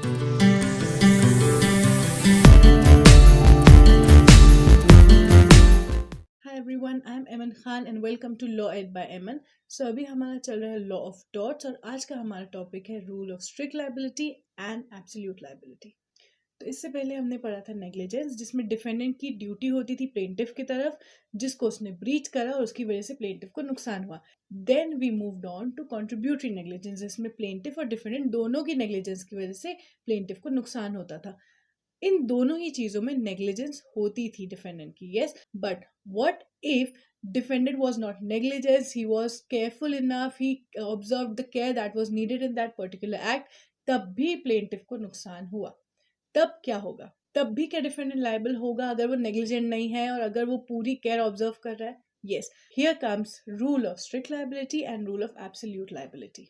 Hi everyone, I am Aman Khan and welcome to law aid by Aman. So अभी हमारा चल रहा है लॉ ऑफ टॉर्ट्स और आज का हमारा टॉपिक है rule of strict liability and absolute liability. तो इससे पहले हमने पढ़ा था नेग्लिजेंस, जिसमें डिफेंडेंट की ड्यूटी होती थी प्लेंटिफ की तरफ, जिसको उसने ब्रीच करा और उसकी वजह से प्लेंटिफ को नुकसान हुआ। Then we moved on to contributory negligence, जिसमें प्लेंटिफ और डिफेंडेंट दोनों की नेग्लिजेंस की वजह से प्लेंटिफ को नुकसान होता था। इन दोनों ही चीजों में नेग्लिजेंस होती थी डिफेंडेंट की, yes, but what if defendant was not negligent, he was careful enough, he observed the care that was needed in that particular act, तब भी plaintiff को नुकसान हुआ, तब क्या होगा? तब भी क्या डिफेंडेंट लायबल होगा अगर वो नेग्लिजेंट नहीं है और अगर वो पूरी केयर ऑब्जर्व कर रहा है? Yes, here comes rule of strict liability and rule of absolute liability,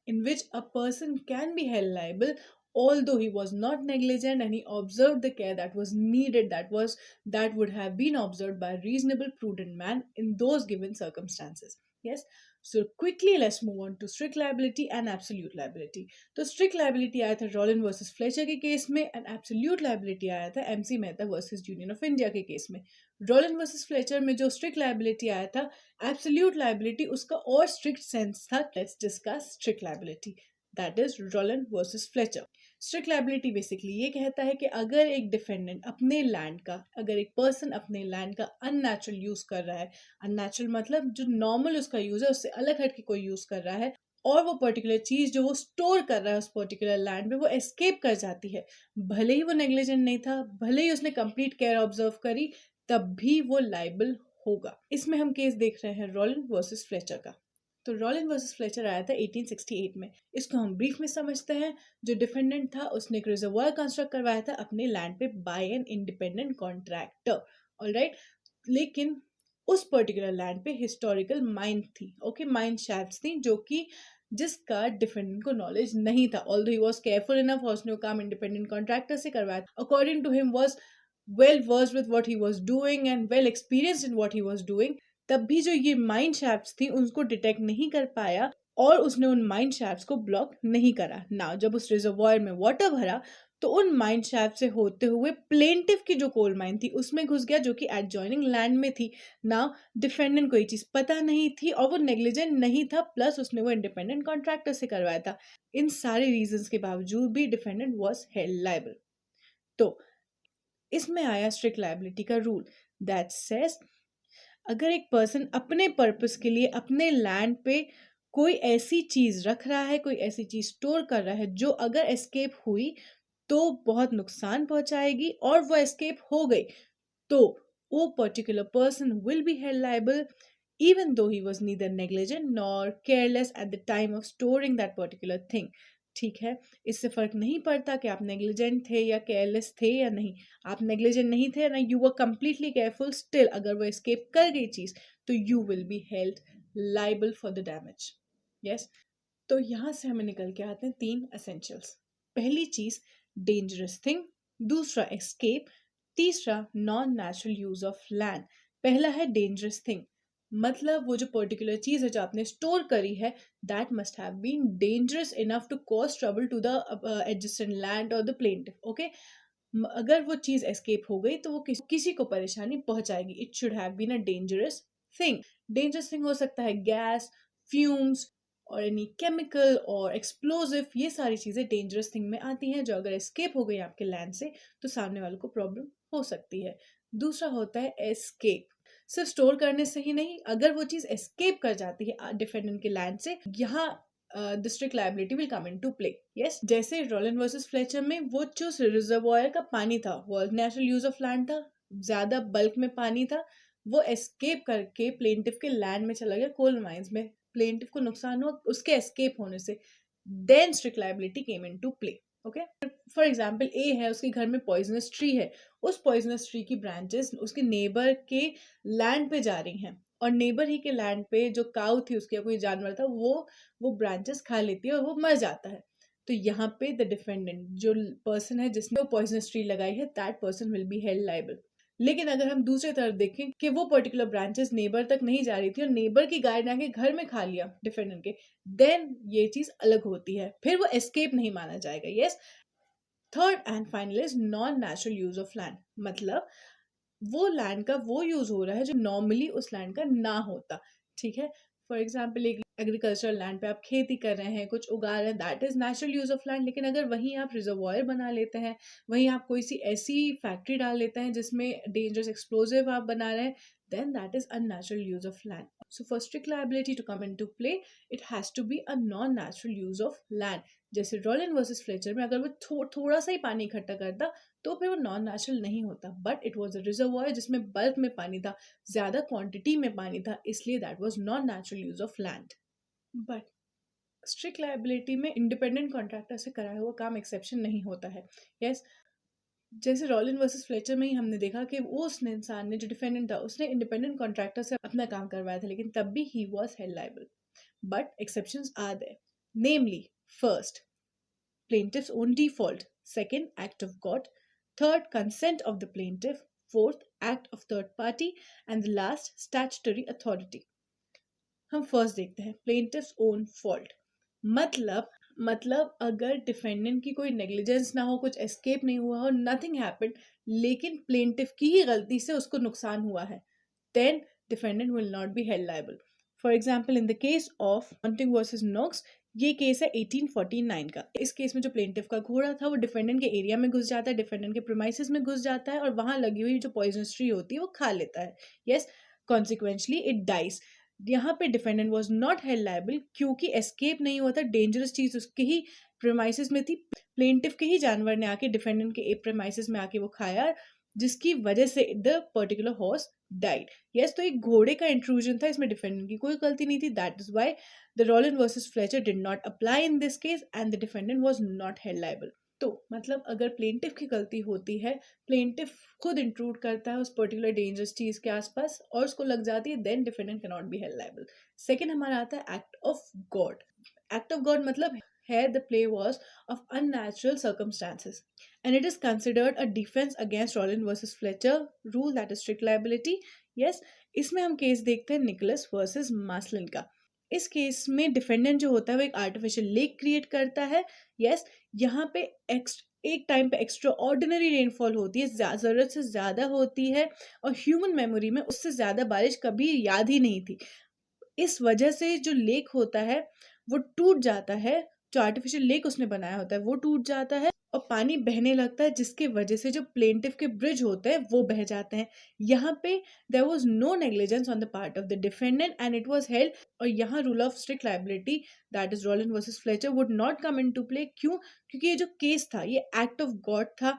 in which a person can be held liable although he was not negligent and he observed the care that was needed, that would have been observed by a reasonable prudent man in those given circumstances. Yes, so quickly let's move on to strict liability and absolute liability. तो strict liability आया था Rollin versus Fletcher के case में and absolute liability आया था MC Mehta versus Union of India के case में। Rollin versus Fletcher में जो स्ट्रिक्ट लायबिलिटी आया था, एब्सोल्यूट लायबिलिटी उसका और स्ट्रिक्ट सेंस था। Let's discuss strict liability, that is Rylands versus Fletcher. Strict liability basically ये कहता है कि अगर एक डिफेंडेंट अपने लैंड का, अगर एक पर्सन अपने लैंड का अननेचुरल यूज कर रहा है, अननेचुरल मतलब जो नॉर्मल उसका यूज है उससे अलग हट के कोई यूज कर रहा है, और वो पर्टिकुलर चीज जो वो स्टोर कर रहा है उस पर्टिकुलर लैंड पे वो एस्केप कर जाती है, भले ही वो नेग्लिजेंट नहीं था, भले ही उसने कंप्लीट केयर ऑब्जर्व करी, तब भी वो लाइबल होगा। इसमें हम केस देख रहे हैं रॉलिन वर्सेस फ्लेचर का। तो रॉलिन वर्सेस फ्लेचर आया था 1868 में। इसको हम ब्रीफ में समझते हैं। जो डिफेंडेंट था उसने एक रिजर्वायर कंस्ट्रक्ट करवाया था अपने लैंड पे by an independent contractor, alright. लेकिन उस पर्टिकुलर लैंड पे हिस्टोरिकल माइन थी, ओके, माइन शैफ्ट्स थी, जो कि जिसका डिफेंडेंट को नॉलेज नहीं था। Although he was careful enough और उसने वो काम इंडिपेंडेंट कॉन्ट्रैक्टर से करवाया, according to him was well versed with what he was doing and well experienced in what he was doing, तब भी जो ये माइन शैफ्ट्स थी उनको डिटेक्ट नहीं कर पाया और उसने उन माइन शैफ्ट्स को ब्लॉक नहीं करा ना। जब उस रिजर्वायर में वाटर भरा तो उन माइन शैफ्ट से होते हुए प्लेंटिफ की जो कोल माइन थी उसमें घुस गया, जो कि एडजॉइनिंग लैंड में थी ना। डिफेंडेंट को ये चीज पता नहीं थी और वो नेग्लिजेंट नहीं था, प्लस उसने वो इंडिपेंडेंट कॉन्ट्रैक्टर से करवाया था। इन सारे रीजंस के बावजूद भी डिफेंडेंट वाज हेल्ड लायबल। तो इसमें आया स्ट्रिक्ट लायबिलिटी का रूल दैट सेज अगर एक पर्सन अपने पर्पस के लिए अपने लैंड पे कोई ऐसी चीज रख रहा है, कोई ऐसी चीज स्टोर कर रहा है जो अगर एस्केप हुई तो बहुत नुकसान पहुंचाएगी, और वो एस्केप हो गई, तो वो particular person will be held liable even though he was neither negligent nor careless at the time of storing that particular thing. ठीक है, इससे फर्क नहीं पड़ता कि आप नेग्लिजेंट थे या केयरलेस थे या नहीं। आप नेग्लिजेंट नहीं थे ना, you were completely careful, still अगर वो एस्केप कर गई चीज तो you will be held liable for the damage. Yes, तो यहां से हमें निकल के आते हैं तीन एसेंशियल्स। पहली चीज डेंजरस थिंग, दूसरा एस्केप, तीसरा non natural use of land. पहला है डेंजरस थिंग, मतलब वो जो पर्टिकुलर चीज है जो आपने स्टोर करी है, that must have been dangerous enough to cause trouble to the adjacent land और द प्लेंटिफ, ओके। अगर वो चीज एस्केप हो गई तो वो किसी को परेशानी पहुंचाएगी। It should have been a dangerous thing. Dangerous thing हो सकता है गैस, फ्यूम्स और एनी केमिकल और एक्सप्लोजिव, ये सारी चीजें डेंजरस थिंग में आती हैं, जो अगर एस्केप हो गई आपके लैंड से तो सामने वालों को प्रॉब्लम हो सकती है। दूसरा होता है एस्केप, सिर्फ स्टोर करने से ही नहीं, अगर वो चीज एस्केप कर जाती है डिफेंडेंट के लैंड से, यहाँ district liability will come into play. Yes, जैसे रॉलिन वर्सेस फ्लेचर में वो जो रिजर्वायर का पानी था वो नेचुरल यूज ऑफ लैंड था, ज्यादा बल्क में पानी था, वो एस्केप करके प्लेंटिफ के लैंड में चला गया, कोल माइंस में, प्लेंटिफ को नुकसान हुआ उसके एस्केप होने से, then strict liability came into play, okay. For example A है, उसके घर में पॉइजनस ट्री है, उस पॉइजनस ट्री की ब्रांचेस उसके नेबर के लैंड पे जा रही हैं, और नेबर ही के लैंड पे जो काऊ थी उसके या कोई जानवर था वो ब्रांचेस खा लेती है और वो मर जाता है। तो यहाँ पे द डिफेंडेंट, जो पर्सन है जिसने वो पॉइजनस ट्री लगाई है, that person will be held liable. लेकिन अगर हम दूसरी तरफ देखें कि वो पर्टिकुलर ब्रांचेस नेबर तक नहीं जा रही थी और नेबर की गाय ने आके घर में खा लिया डिफेंडेंट के, देन ये चीज अलग होती है, फिर वो एस्केप नहीं माना जाएगा। Yes, third and final is non natural use of land, मतलब वो लैंड का वो यूज हो रहा है जो नॉर्मली उस लैंड का ना होता। ठीक है, फॉर एग्जाम्पल एक एग्रीकल्चरल लैंड पे आप खेती कर रहे हैं, कुछ उगा रहे हैं, that is natural use of land. लेकिन अगर वहीं आप रिजर्वायर बना लेते हैं, वहीं आप कोई सी ऐसी फैक्ट्री डाल लेते हैं जिसमें डेंजरस एक्सप्लोजिव आप बना रहे हैं, then that is unnatural use of land. So for strict liability to come into play, it has to be a non-natural use of land. जैसे रॉलिन वर्सेस फ्लेचर में अगर वो थोड़ा सा ही पानी इकट्ठा करता तो फिर वो नॉन नेचुरल नहीं होता, but it was a reservoir जिसमें बल्क में पानी था, ज्यादा क्वांटिटी में पानी था, इसलिए that was non natural use of land. But strict liability में इंडिपेंडेंट कॉन्ट्रैक्टर से कराया हुआ काम एक्सेप्शन नहीं होता है। यस, जैसे रॉलिन वर्सेस फ्लेचर में ही हमने देखा कि वो उसने इंसान ने जो डिफेंडेंट था उसने इंडिपेंडेंट कॉन्ट्रैक्टर से अपना काम करवाया था, लेकिन तब भी he was held liable. But exceptions are there, namely first plaintiff's own default, second act of God, third consent of the plaintiff, fourth act of third party, and the last statutory authority. हम first देखते हैं प्लेंटिफ्स own fault. मतलब अगर defendant की कोई negligence ना हो, कुछ एस्केप नहीं हुआ हो, नथिंग हैपेंड, लेकिन प्लेंटिफ की ही गलती से उसको नुकसान हुआ है, then defendant will not be held liable. For example in the case of Hunting versus Noakes, ये केस है 1849 का। इस केस में जो प्लेंटिफ का घोड़ा था वो डिफेंडेंट के एरिया में घुस जाता है, डिफेंडेंट के प्रीमाइसेस में घुस जाता है और वहां लगी हुई जो पॉइजनस ट्री होती है वो खा लेता है। Yes, consequently it dies. यहाँ पे defendant was not held liable क्योंकि एस्केप नहीं हुआ था, डेंजरस चीज उसके ही प्रेमाइसिस में थी, प्लेंटिफ के ही जानवर ने आके डिफेंडेंट के प्रेमाइसिस में आके वो खाया, जिसकी वजह से the particular horse died. Yes, तो एक घोड़े का इंट्रूजन था, इसमें डिफेंडेंट की कोई गलती नहीं थी, that is why the Rollin versus Fletcher did not apply in this case and the defendant was not held liable. तो मतलब अगर प्लेंटिफ की गलती होती है, प्लेंटिफ खुद इंट्रूड करता है उस पर्टिकुलर डेंजरस चीज के आसपास और उसको लग जाती है, then defendant can not be held liable. Second हमारा आता है act of God. Act of God मतलब है the play was of unnatural circumstances and it is considered a defense against Rollin versus Fletcher rule, that is strict liability. Yes, इसमें हम case देखते हैं Nicholas versus मास्लिन का। इस case में defendant जो होता है वो एक आर्टिफिशियल लेक क्रिएट करता है। यस, यहाँ पे एक टाइम पे एक्स्ट्रा ऑर्डिनरी रेनफॉल होती है, जरूरत से ज्यादा होती है और ह्यूमन मेमोरी में उससे ज्यादा बारिश कभी याद ही नहीं थी। इस वजह से जो लेक होता है वो टूट जाता है, जो आर्टिफिशियल लेक उसने बनाया होता है वो टूट जाता है और पानी बहने लगता है, जिसके वजह से जो प्लेंटिफ के ब्रिज होते हैं वो बह जाते हैं। यहाँ पे there was no negligence on the part of the defendant and it was held, और यहाँ rule of strict liability that is Rylands versus Fletcher would not come into play. क्यों? क्योंकि ये जो केस था ये एक्ट ऑफ गॉड था।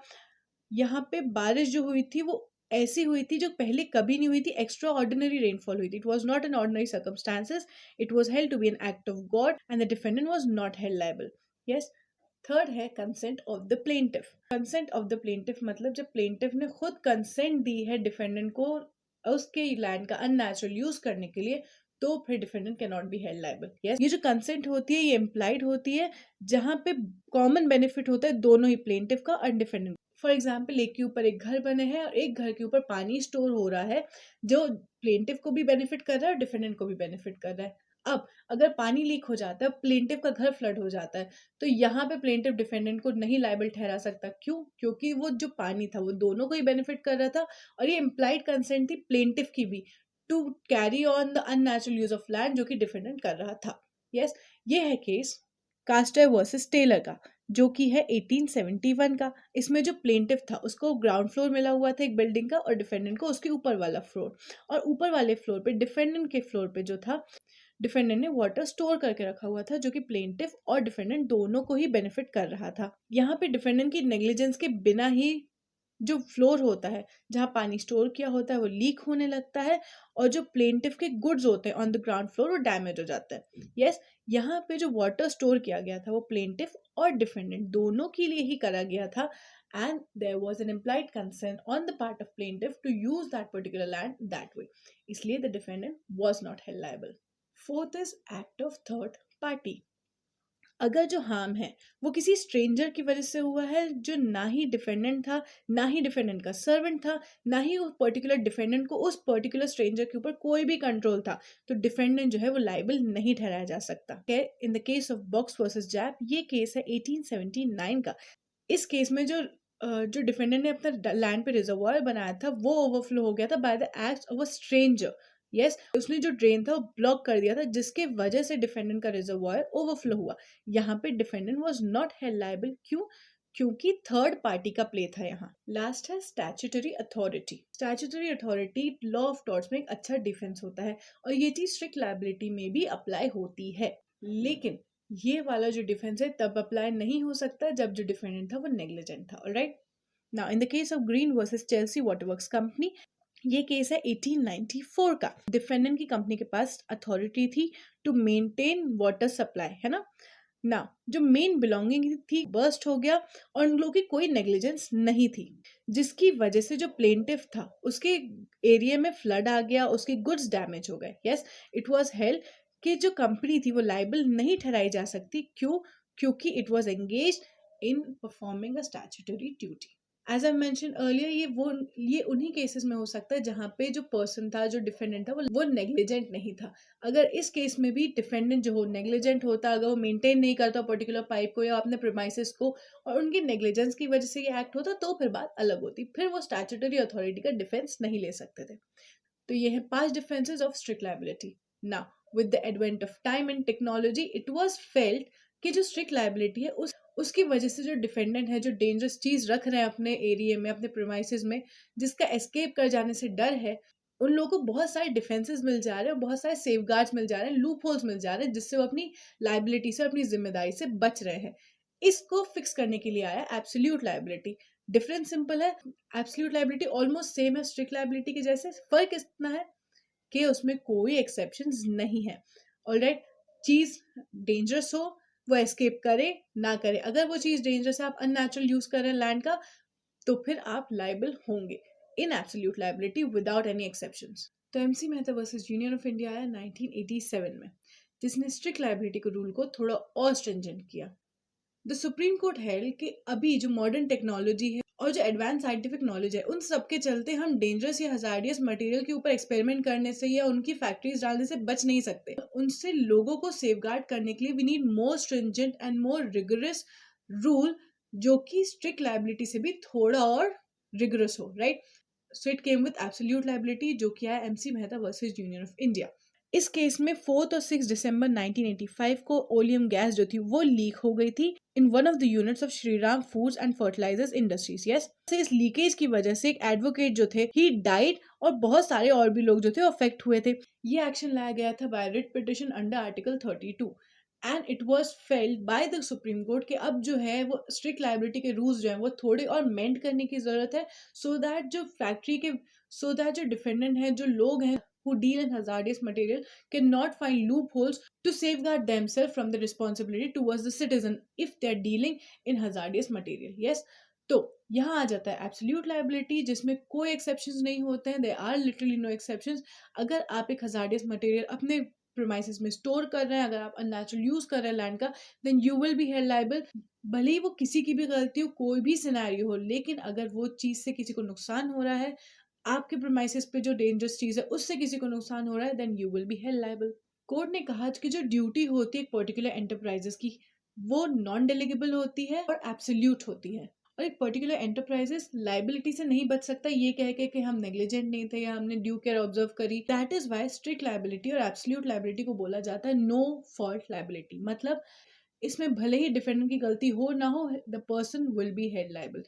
यहाँ पे बारिश जो हुई थी वो ऐसी हुई थी जो पहले कभी नहीं हुई थी, एक्स्ट्रा ऑर्डिनरी रेनफॉल हुई थी, it was not an ordinary circumstances, it was held to be an act of God and the defendant was not held liable. Yes, third है consent of the plaintiff. Consent of the plaintiff मतलब जब plaintiff ने खुद consent दी है defendant को उसके land का unnatural use करने के लिए, तो फिर defendant can not be held liable. Yes, ये जो कंसेंट होती है ये इम्प्लाइड होती है, जहां पे कॉमन बेनिफिट होता है दोनों ही प्लेंटिफ का और डिफेंडेंट। फॉर एग्जाम्पल एक के ऊपर एक घर बने हैं और एक घर के ऊपर पानी स्टोर हो रहा है, जो प्लेंटिफ को भी बेनिफिट कर रहा है और डिफेंडेंट को भी बेनिफिट कर रहा है। अब अगर पानी लीक हो जाता है, प्लेंटिफ का घर फ्लड हो जाता है, तो यहाँ पे प्लेंटिफ डिफेंडेंट को नहीं लायबल ठहरा सकता। क्यों? क्योंकि वो जो पानी था वो दोनों को ही बेनिफिट कर रहा था और ये इम्प्लाइड कंसेंट थी प्लेंटिफ की भी to carry on the unnatural use of land जो कि डिफेंडेंट कर रहा था। यस, ये है केस कास्टर वर्सेस टेलर का, जो कि है 1871 का। इसमें जो प्लेंटिफ था उसको ग्राउंड फ्लोर मिला हुआ था एक बिल्डिंग का और डिफेंडेंट को उसके ऊपर वाला फ्लोर, और ऊपर वाले फ्लोर पे डिफेंडेंट के फ्लोर पे जो था, डिफेंडेंट ने वाटर स्टोर करके रखा हुआ था जो कि प्लेंटिफ और डिफेंडेंट दोनों को ही बेनिफिट कर रहा था। यहाँ पे डिफेंडेंट की नेग्लिजेंस के बिना ही जो फ्लोर होता है जहाँ पानी स्टोर किया होता है वो लीक होने लगता है और जो प्लेंटिफ के गुड्स होते हैं ऑन द ग्राउंड फ्लोर वो डैमेज हो जाता है। यस, यहाँ पे जो वाटर स्टोर किया गया था वो प्लेंटिफ और डिफेंडेंट दोनों के लिए ही करा गया था and there was an implied consent on the part of plaintiff to use that particular land that way, इसलिए the defendant was not held liable. Fourth is act of third party. अगर जो harm है वो किसी stranger की वजह से हुआ है जो ना ही डिफेंडेंट था, ना ही डिफेंडेंट का सर्वेंट था, ना ही उस पर्टिकुलर डिफेंडेंट को उस पर्टिकुलर स्ट्रेंजर के ऊपर कोई भी कंट्रोल था, तो डिफेंडेंट जो है वो लाइबल नहीं ठहराया जा सकता। इन the case of box versus JAP, ये केस है 1879 का। इस केस में जो डिफेंडेंट ने अपना लैंड पे रिजर्वायर बनाया था वो ओवरफ्लो हो गया था by the act of a stranger. Yes, उसने जो ड्रेन था वो ब्लॉक कर दिया था, जिसके वजह से डिफेंडेंट का रिजर्वायर ओवरफ्लो हुआ। यहाँ पे defendant was not held liable. क्यों? क्योंकि थर्ड पार्टी का प्ले था यहाँ। लास्ट है statutory authority. Statutory authority law of torts में एक अच्छा डिफेंस होता है और ये चीज स्ट्रिक्ट लायबिलिटी में भी अप्लाई होती है। लेकिन ये वाला जो डिफेंस है तब अप्लाई नहीं हो सकता जब जो डिफेंडेंट था वो नेग्लिजेंट था। Alright, now in the case of green versus Chelsea waterworks company, ये केस है 1894 का। डिफेंडेंट की कंपनी के पास अथॉरिटी थी टू मेंटेन वाटर सप्लाई, है ना। ना जो मेन बिलोंगिंग थी बर्स्ट हो गया और उन लोगों की कोई नेग्लिजेंस नहीं थी, जिसकी वजह से जो प्लेंटिफ था उसके एरिया में फ्लड आ गया, उसके गुड्स डैमेज हो गए। यस, इट वाज हेल्ड कि जो कंपनी थी वो लाइबल नहीं ठहराई जा सकती। क्यों? क्योंकि it was engage in performing a statutory duty. As I mention earlier, ये उन्हीं केसेस में हो सकता है जहाँ पे जो पर्सन था, जो डिफेंडेंट था, वो नेग्लिजेंट नहीं था। अगर इस केस में भी डिफेंडेंट जो हो नेग्लिजेंट होता, अगर वो मेंटेन नहीं करता पर्टिकुलर पाइप को या अपने प्रीमाइसेस को, और उनकी नेग्लिजेंस की वजह से ये एक्ट होता, तो फिर बात अलग होती, फिर वो स्टैट्यूटरी अथॉरिटी का डिफेंस नहीं ले सकते थे। तो ये है 5 defences of strict liability. Now with the advent of time and technology, it was felt कि जो स्ट्रिक्ट लायबिलिटी है उसकी वजह से जो डिफेंडेंट है, जो डेंजरस चीज रख रहे हैं अपने एरिया में, अपने प्रीमाइसेस में, जिसका एस्केप कर जाने से डर है, उन लोगों को बहुत सारे डिफेंसेस मिल जा रहे हैं, बहुत सारे सेफगार्ड्स मिल जा रहे हैं, लूप होल्स मिल जा रहे हैं, जिससे वो अपनी लायबिलिटी से, अपनी जिम्मेदारी से बच रहे हैं। इसको फिक्स करने के लिए आया एब्सोल्यूट लायबिलिटी। डिफरेंस सिंपल है, एब्सोल्यूट लायबिलिटी ऑलमोस्ट सेम है स्ट्रिक्ट लायबिलिटी के जैसे, फर्क इतना है कि उसमें कोई एक्सेप्शंस नहीं है। ऑलराइट, चीज डेंजरस हो, वो एस्केप करे ना करे, अगर वो चीज डेंजरस है, आप अननेचुरल यूज कर रहे हैं लैंड का, तो फिर आप लाइबल होंगे in absolute liability without any exceptions. तो MC Mehta versus Union of India आया 1987 में, जिसने स्ट्रिक्ट लायबिलिटी के रूल को थोड़ा और स्ट्रिंजेंट किया। द सुप्रीम कोर्ट हेल्ड कि अभी जो मॉडर्न टेक्नोलॉजी है और जो एडवांस साइंटिफिक नॉलेज है, उन सब के चलते हम डेंजरस या हजार्डियस मटेरियल के ऊपर एक्सपेरिमेंट करने से या उनकी फैक्ट्रीज डालने से बच नहीं सकते। उनसे लोगों को सेफगार्ड करने के लिए we need more stringent and more rigorous rule, जो कि स्ट्रिक्ट लायबिलिटी से भी थोड़ा और रिगरस हो। Right, so it came with absolute liability, जो कि है MC Mehta versus Union of India. इस केस में 4 और 6 दिसंबर 1985 को ओलियम गैस जो थी वो लीक हो गई थी in one of the units of Shriram foods and fertilisers industries. Yes, इस लीकेज की वजह से एक एडवोकेट जो थे ही डाइड और बहुत सारे और भी लोग जो थे अफेक्ट हुए थे। ये एक्शन लाया गया था by writ petition under article 32 and it was failed by the Supreme Court कि अब जो है वो स्ट्रिक्ट लायबिलिटी के रूल्स जो है वो थोड़े और मेंड करने की जरूरत है, सो दैट जो फैक्ट्री के, सो दैट जो डिफेंडेंट है, जो लोग हैं who deal in hazardous material cannot find loopholes to safeguard themselves from the responsibility towards the citizen if they are dealing in hazardous material. Yes, तो यहाँ आ जाता है एब्सोल्यूट लायबिलिटी, जिसमें कोई एक्सेप्शंस नहीं होते हैं, there are literally no exceptions। अगर आप एक hazardous material अपने प्रीमाइसेस में स्टोर कर रहे हैं, अगर आप अननेचुरल यूज कर रहे हैं लैंड का, then you will be held liable. भले ही वो किसी की भी गलती हो, कोई भी सिनेरियो हो, लेकिन अगर वो चीज से किसी को नुकसान हो रहा है, आपके प्रीमाइसेस पे जो डेंजरस चीज है उससे किसी को नुकसान हो रहा है, then you will be held liable. Court ने कहा कि जो ड्यूटी होती है एक पर्टिकुलर एंटरप्राइजेस की, वो नॉन डेलीगेबल होती है और एब्सोल्यूट होती है, और एक पर्टिकुलर एंटरप्राइजेस लायबिलिटी से नहीं बच सकता ये कह के कि हम नेग्लिजेंट नहीं थे या हमने ड्यू केयर ऑब्जर्व करी। That is why strict liability और एब्सोल्यूट लायबिलिटी को बोला जाता है नो फॉल्ट लायबिलिटी। मतलब इसमें भले ही डिफेंडेंट की गलती हो ना हो, the person will be held liable.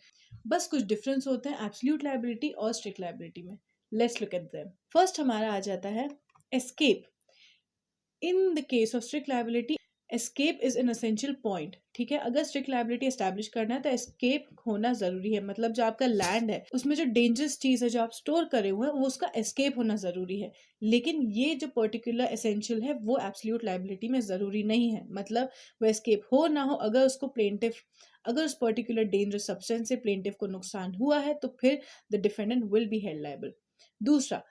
बस कुछ डिफरेंस होते हैं एब्सोल्यूट लायबिलिटी और स्ट्रिक्ट लायबिलिटी में। Let's look at them. First हमारा आ जाता है escape. In the case of strict liability, escape is an essential point. ठीक है, अगर स्ट्रिक्ट लायबिलिटी एस्टैब्लिश करना है तो एस्केप होना जरूरी है। मतलब जो आपका लैंड है उसमें जो डेंजरस चीज है जो आप स्टोर करे हुए हैं, वो उसका एस्केप होना जरूरी है। लेकिन ये जो पर्टिकुलर एसेंशियल है वो एब्सोल्यूट लायबिलिटी में जरूरी नहीं है। मतलब वो एस्केप हो ना हो, अगर उसको प्लेंटिफ, अगर उस पर्टिकुलर डेंजरस सब्सटेंस से प्लेंटिफ को नुकसान हुआ है, तो फिर the defendant will be held liable. दूसरा,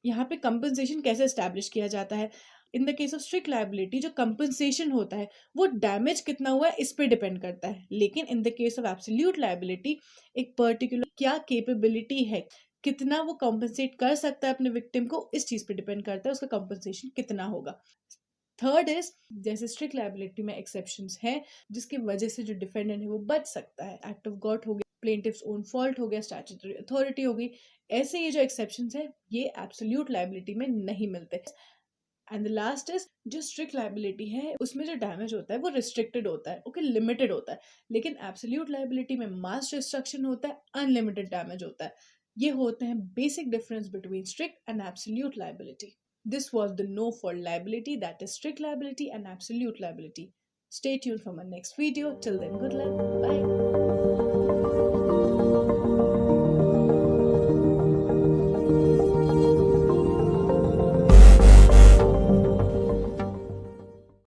यहाँ पे कंपनसेशन कैसे एस्टैब्लिश किया जाता है। इन the case of strict liability जो कंपनसेशन होता है वो डैमेज कितना हुआ है इस पे डिपेंड करता है। लेकिन इन the case of absolute liability एक पर्टिकुलर क्या कैपेबिलिटी है, कितना वो कॉम्पनसेट कर सकता है अपने विक्टिम को, इस चीज पे डिपेंड करता है उसका कॉम्पनसेशन कितना होगा। थर्ड इज, जैसे स्ट्रिक्ट लायबिलिटी में एक्सेप्शंस हैं जिसकी वजह से जो डिफेंडेंट है वो बच सकता है। एक्ट ऑफ गॉड हो गया, प्लेंटिफ्स ओन फॉल्ट हो गया, स्टैट्यूटरी अथॉरिटी हो गई। ऐसे ये जो एक्सेप्शंस है ये एब्सोल्यूट लायबिलिटी में नहीं मिलते। एंड द लास्ट इज, जो स्ट्रिक्ट लायबिलिटी है उसमें जो डैमेज होता है वो रिस्ट्रिक्टेड होता है, ओके, लिमिटेड होता है। लेकिन एब्सोल्यूट लायबिलिटी में मास डिस्ट्रक्शन होता है, अनलिमिटेड डैमेज होता है। ये होते हैं basic difference between strict and absolute liability. This was the no fault liability, that is strict liability and absolute liability. Stay tuned for my next video. Till then, good luck. Bye.